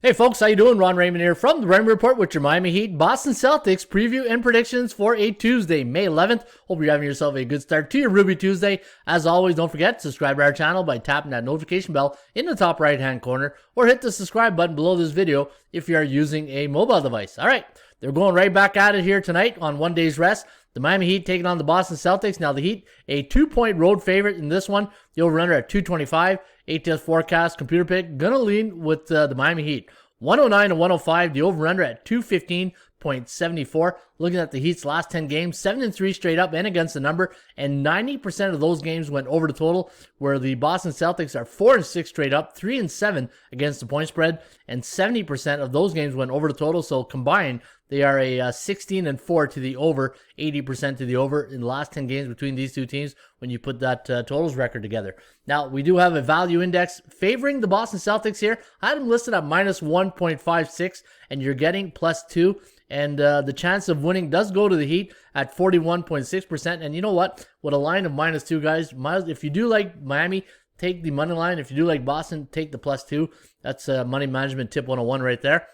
Hey folks, how you doing? Ron Raymond here from the Raymond Report with your Miami Heat Boston Celtics preview and predictions for a Tuesday, May 11th. Hope you're having yourself a good start to your Ruby Tuesday. As always, don't forget to subscribe to our channel by tapping that notification bell in the top right-hand corner or hit the subscribe button below this video if you are using a mobile device. All right, they're going right back at it here tonight on one day's rest. The Miami Heat taking on the Boston Celtics. Now the Heat, a 2-point road favorite in this one. The over-under at 225. ATS forecast, computer pick, gonna lean with the Miami Heat. 109 to 105, the over-under at 215.74. Looking at the Heat's last 10 games, 7-3 straight up and against the number, and 90% of those games went over the total, where the Boston Celtics are 4-6 straight up, 3-7 against the point spread, and 70% of those games went over the total. So combined, they are a 16-4 to the over, 80% to the over in the last 10 games between these two teams when you put that totals record together. Now, we do have a value index favoring the Boston Celtics here. I had them listed at minus 1.56, and you're getting +2. And the chance of winning does go to the Heat at 41.6%. And you know what? With a line of -2, guys, if you do like Miami, take the money line. If you do like Boston, take the +2. That's money management tip 101 right there.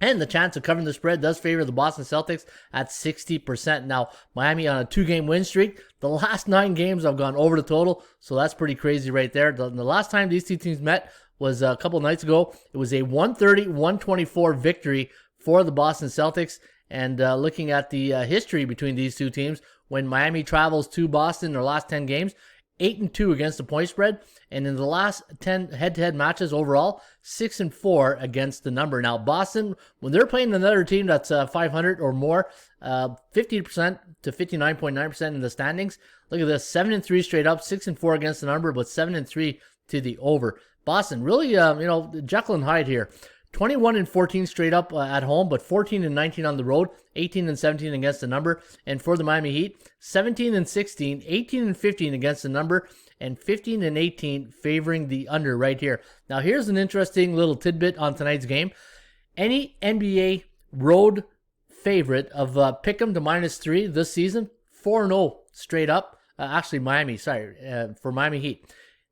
And the chance of covering the spread does favor the Boston Celtics at 60%. Now, Miami on a 2-game win streak. The last 9 games have gone over the total, so that's pretty crazy right there. The last time these two teams met was a couple nights ago. It was a 130-124 victory for the Boston Celtics. And looking at the history between these two teams, when Miami travels to Boston, their last 10 games, 8-2 against the point spread, and in the last 10 head-to-head matches overall, 6-4 against the number. Now, Boston, when they're playing another team that's 500 or more, 50% to 59.9% in the standings. Look at this, 7-3 straight up, 6-4 against the number, but 7-3 to the over. Boston, really, Jekyll and Hyde here. 21-14 straight up at home, but 14-19 on the road, 18-17 against the number. And for the Miami Heat, 17-16, 18-15 against the number, and 15-18 favoring the under right here. Now, here's an interesting little tidbit on tonight's game. Any NBA road favorite of pick'em to -3 this season, 4-0 straight up. For Miami Heat.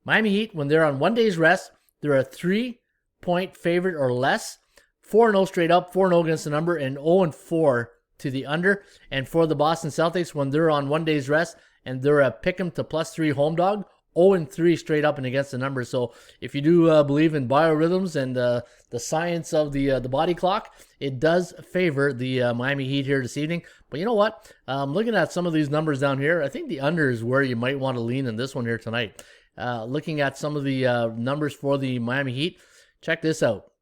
Miami Heat, when they're on one day's rest, they're a 3-point favorite or less, 4-0 straight up, 4-0 against the number, and 0-4 to the under. And for the Boston Celtics, when they're on one day's rest and they're a pick'em to +3 home dog, 0-3 straight up and against the number. So if you do believe in biorhythms and the science of the body clock, it does favor the Miami Heat here this evening. But you know what? Looking at some of these numbers down here, I think the under is where you might want to lean in this one here tonight. Looking at some of the numbers for the Miami Heat, check this out.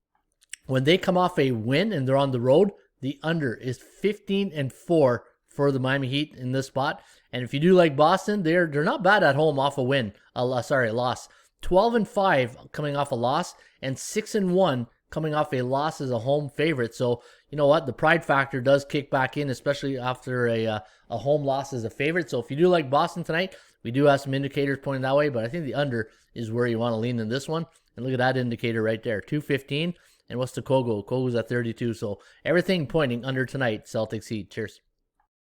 When they come off a win and they're on the road, the under is 15-4 for the Miami Heat in this spot. And if you do like Boston, they're not bad at home off a win. A loss. 12-5 coming off a loss, and 6-1 coming off a loss as a home favorite. So you know what? The pride factor does kick back in, especially after a home loss as a favorite. So if you do like Boston tonight, we do have some indicators pointing that way, but I think the under is where you want to lean in this one. And look at that indicator right there, 215. And what's the Kogo? Kogo's at 32. So everything pointing under tonight, Celtics Heat. Cheers.